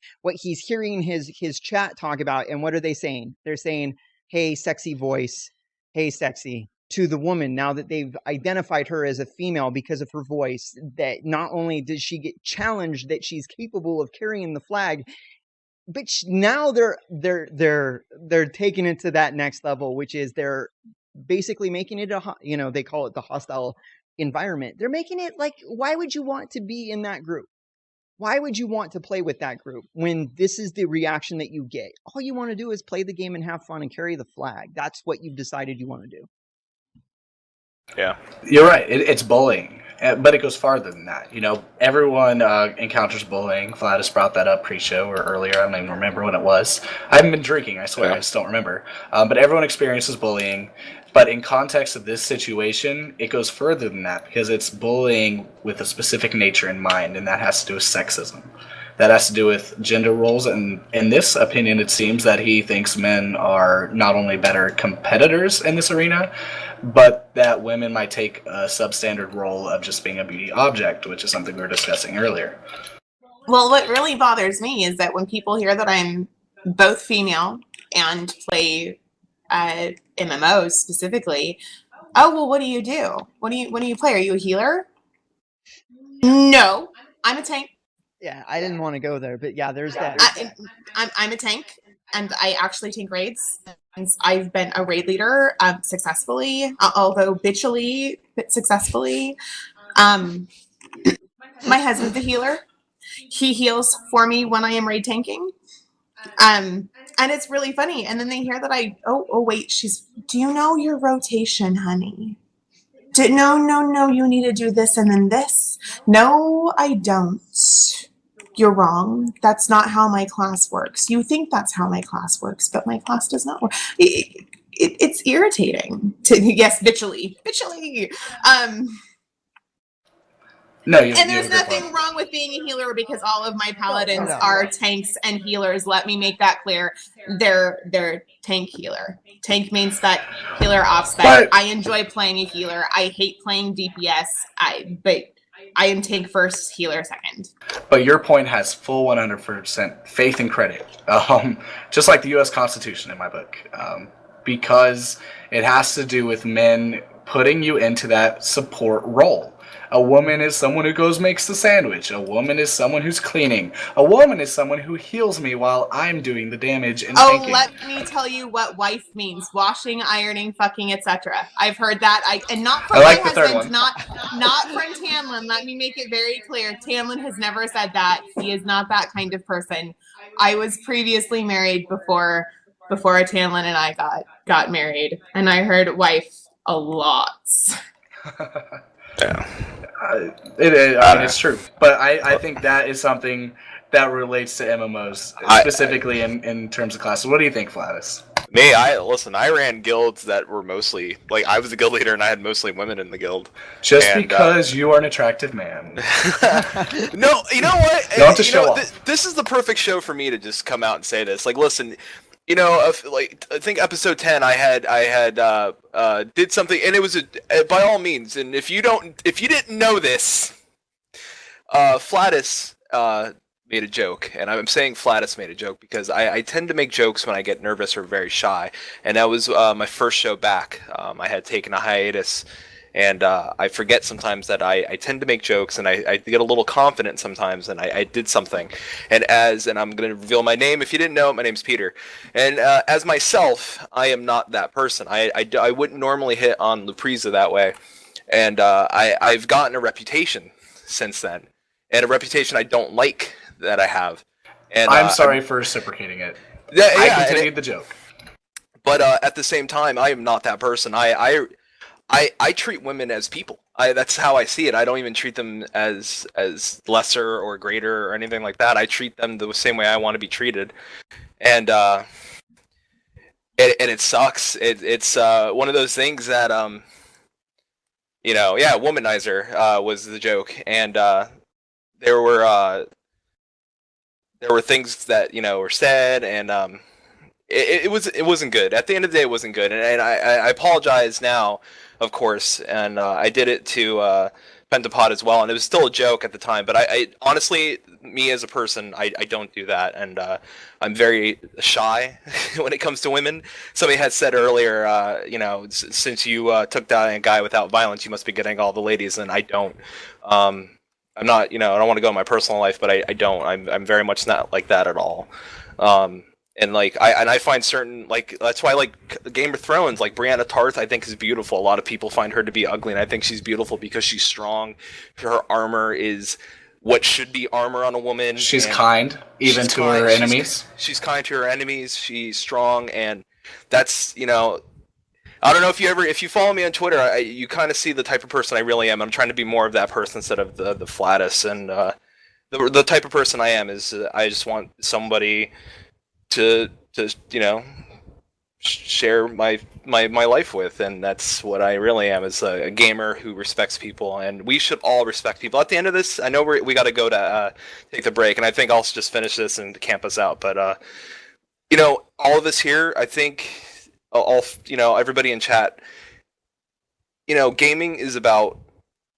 hearing his chat talk about, and what are they saying? They're saying, "Hey, sexy voice, hey, sexy," to the woman. Now that they've identified her as a female because of her voice, that not only does she get challenged that she's capable of carrying the flag, but now they're taking it to that next level, which is they're basically making it they call it the hostile environment. They're making it like, why would you want to be in that group? Why would you want to play with that group when this is the reaction that you get? All you want to do is play the game and have fun and carry the flag. That's what you've decided you want to do. Yeah, you're right. It's bullying, but it goes farther than that. You know, everyone encounters bullying. Vladis brought that up pre-show or earlier. I don't even remember when it was. I haven't been drinking, I swear. I just don't remember. But everyone experiences bullying. But in context of this situation, it goes further than that because it's bullying with a specific nature in mind, and that has to do with sexism. That has to do with gender roles, and in this opinion, it seems that he thinks men are not only better competitors in this arena, but that women might take a substandard role of just being a beauty object, which is something we were discussing earlier. Well, what really bothers me is that when people hear that I'm both female and play MMOs specifically, oh well, what do you do? What do you play? Are you a healer? No, I'm a tank. Yeah, I didn't want to go there, but yeah, there's that. I'm a tank, and I actually tank raids. And I've been a raid leader successfully, although bitchily, but successfully. My husband's a healer. He heals for me when I am raid tanking. And it's really funny. And then they hear that oh wait, do you know your rotation, honey? No, you need to do this and then this. No, I don't. You're wrong. That's not how my class works. You think that's how my class works, but my class does not work. It's irritating. Yes, bitchily. No, and there's nothing wrong with being a healer because all of my paladins are tanks and healers. Let me make that clear. They're tank healer. Tank means that healer off spec. I enjoy playing a healer. I hate playing DPS. But I am tank first, healer second. But your point has full 100% faith and credit, just like the U.S. Constitution in my book, because it has to do with men putting you into that support role. A woman is someone who goes makes the sandwich. A woman is someone who's cleaning. A woman is someone who heals me while I'm doing the damage and tanking. Let me tell you what wife means: washing, ironing, fucking, etc. I've heard that. And not from my husband, not from Tamlin. Let me make it very clear: Tamlin has never said that. He is not that kind of person. I was previously married before Tamlin and I got married, and I heard wife a lot. Yeah. I mean, it's true, but I think that is something that relates to MMOs specifically in terms of classes. What do you think, Flatus? Me, I ran guilds that were mostly like I was the guild leader and I had mostly women in the guild. Just because you are an attractive man. No, you know what? Don't have to show off. This is the perfect show for me to just come out and say this. Like, listen, you know, like I think episode 10, I had did something, and it was by all means. And if you didn't know this, Flatus made a joke, and I'm saying Flatus made a joke because I tend to make jokes when I get nervous or very shy, and that was my first show back. I had taken a hiatus, and I forget sometimes that I tend to make jokes, and I get a little confident sometimes, and I did something, and I'm going to reveal my name. If you didn't know, my name's Peter, and as myself, I am not that person. I wouldn't normally hit on Luprisa that way, and I've gotten a reputation since then, and a reputation I don't like that I have. And I'm sorry for reciprocating it. Yeah, I continued the joke. But at the same time, I am not that person. I treat women as people. That's how I see it. I don't even treat them as lesser or greater or anything like that. I treat them the same way I want to be treated. And it sucks. It's one of those things that womanizer was the joke, and there were things that were said, and it wasn't good. At the end of the day, it wasn't good, and I apologize now, of course, and I did it to Pentapod as well, and it was still a joke at the time. But I honestly, me as a person, I don't do that, and I'm very shy when it comes to women. Somebody had said earlier, since you took down a guy without violence, you must be getting all the ladies, and I don't. I'm not, I don't want to go in my personal life, but I don't. I'm very much not like that at all. And I find certain, that's why Game of Thrones, like Brianna Tarth, I think is beautiful. A lot of people find her to be ugly, and I think she's beautiful because she's strong. Her armor is what should be armor on a woman. She's kind, even to her enemies. She's kind to her enemies. She's strong, and that's, I don't know if you follow me on Twitter, you kind of see the type of person I really am. I'm trying to be more of that person instead of the Flatus, and the type of person I am is I just want somebody to share my life with, and that's what I really am, is a gamer who respects people, and we should all respect people. At the end of this, I know we got to go to take the break, and I think I'll just finish this and camp us out, but all of us here, I think, everybody in chat, gaming is about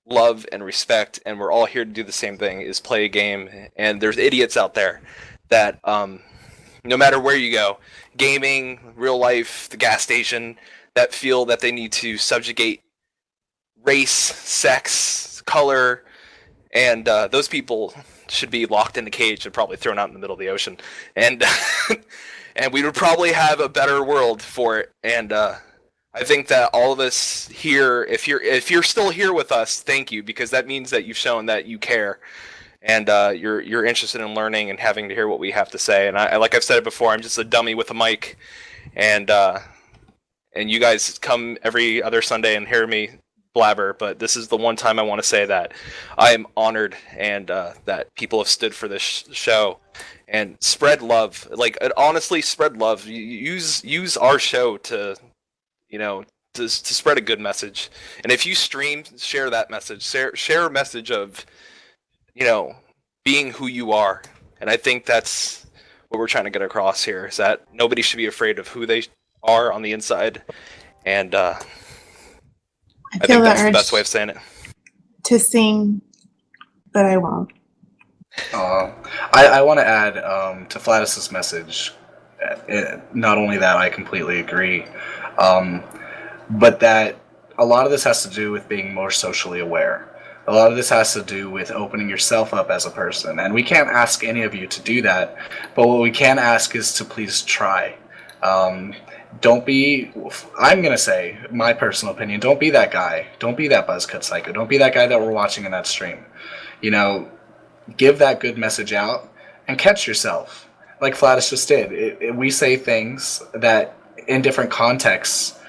love and respect, and we're all here to do the same thing, is play a game. And there's idiots out there that no matter where you go, gaming, real life, the gas station, that feel that they need to subjugate race, sex, color, and those people should be locked in a cage and probably thrown out in the middle of the ocean. And and we would probably have a better world for it. And I think that all of us here, if you're still here with us, thank you, because that means that you've shown that you care, and you're interested in learning and having to hear what we have to say. And I like I've said it before, I'm just a dummy with a mic, and you guys come every other Sunday and hear me blabber, but this is the one time I want to say that I am honored, and that people have stood for this show. And spread love, honestly, spread love. Use our show to spread a good message. And if you stream, share that message. Share a message of, being who you are. And I think that's what we're trying to get across here, is that nobody should be afraid of who they are on the inside. And I think that's the best way of saying it. To sing, but I won't. I want to add to Flatus's message, not only that I completely agree, but that a lot of this has to do with being more socially aware. A lot of this has to do with opening yourself up as a person, and we can't ask any of you to do that, but what we can ask is to please try. Don't be, I'm going to say, my personal opinion, don't be that guy. Don't be that buzzcut psycho. Don't be that guy that we're watching in that stream. Give that good message out and catch yourself, like Flatus just did. We say things that in different contexts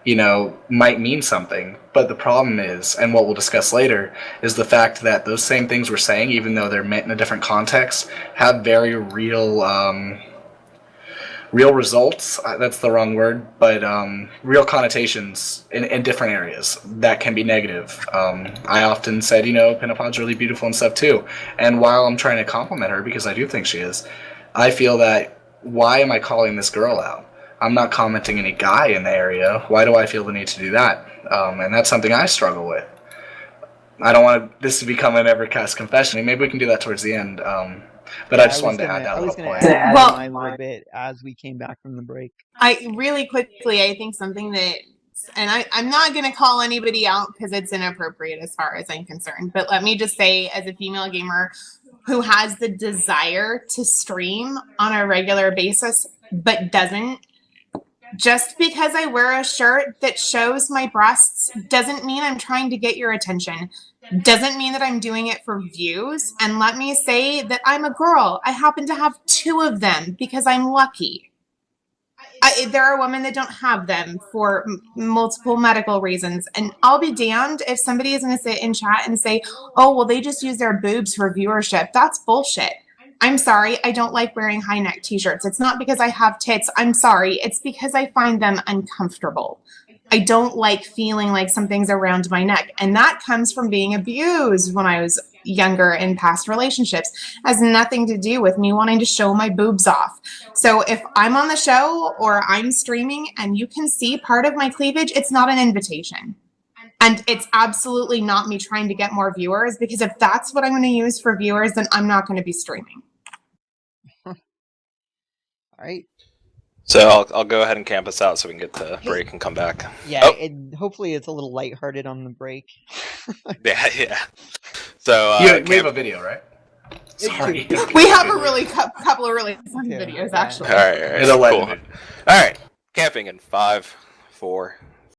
might mean something. But the problem is, and what we'll discuss later, is the fact that those same things we're saying, even though they're meant in a different context, have very real results. That's the wrong word, but real connotations in different areas that can be negative. I often said, Pinapod's really beautiful and stuff too. And while I'm trying to compliment her, because I do think she is, I feel that, why am I calling this girl out? I'm not commenting any guy in the area. Why do I feel the need to do that? And that's something I struggle with. I don't want this to become an EverCast confession. Maybe we can do that towards the end. But I just wanted to add that little point. Add mine a little bit as we came back from the break. I really quickly, I think something that, and I'm not going to call anybody out because it's inappropriate as far as I'm concerned, but let me just say, as a female gamer who has the desire to stream on a regular basis but doesn't, just because I wear a shirt that shows my breasts doesn't mean I'm trying to get your attention. Doesn't mean that I'm doing it for views. And let me say that I'm a girl. I happen to have 2 of them because I'm lucky. There are women that don't have them for multiple medical reasons. And I'll be damned if somebody is going to sit in chat and say, oh, well, they just use their boobs for viewership. That's bullshit. I'm sorry, I don't like wearing high neck t-shirts. It's not because I have tits. I'm sorry. It's because I find them uncomfortable. I don't like feeling like something's around my neck. And that comes from being abused when I was younger in past relationships. It has nothing to do with me wanting to show my boobs off. So if I'm on the show or I'm streaming and you can see part of my cleavage, it's not an invitation. And it's absolutely not me trying to get more viewers, because if that's what I'm going to use for viewers, then I'm not going to be streaming. All right. So I'll go ahead and camp us out so we can get to break and come back. Yeah, and hopefully it's a little lighthearted on the break. Yeah. So we have a video, right? Sorry. We have a really couple of really fun videos, actually. All right. Cool. All right. Camping in 5, 4,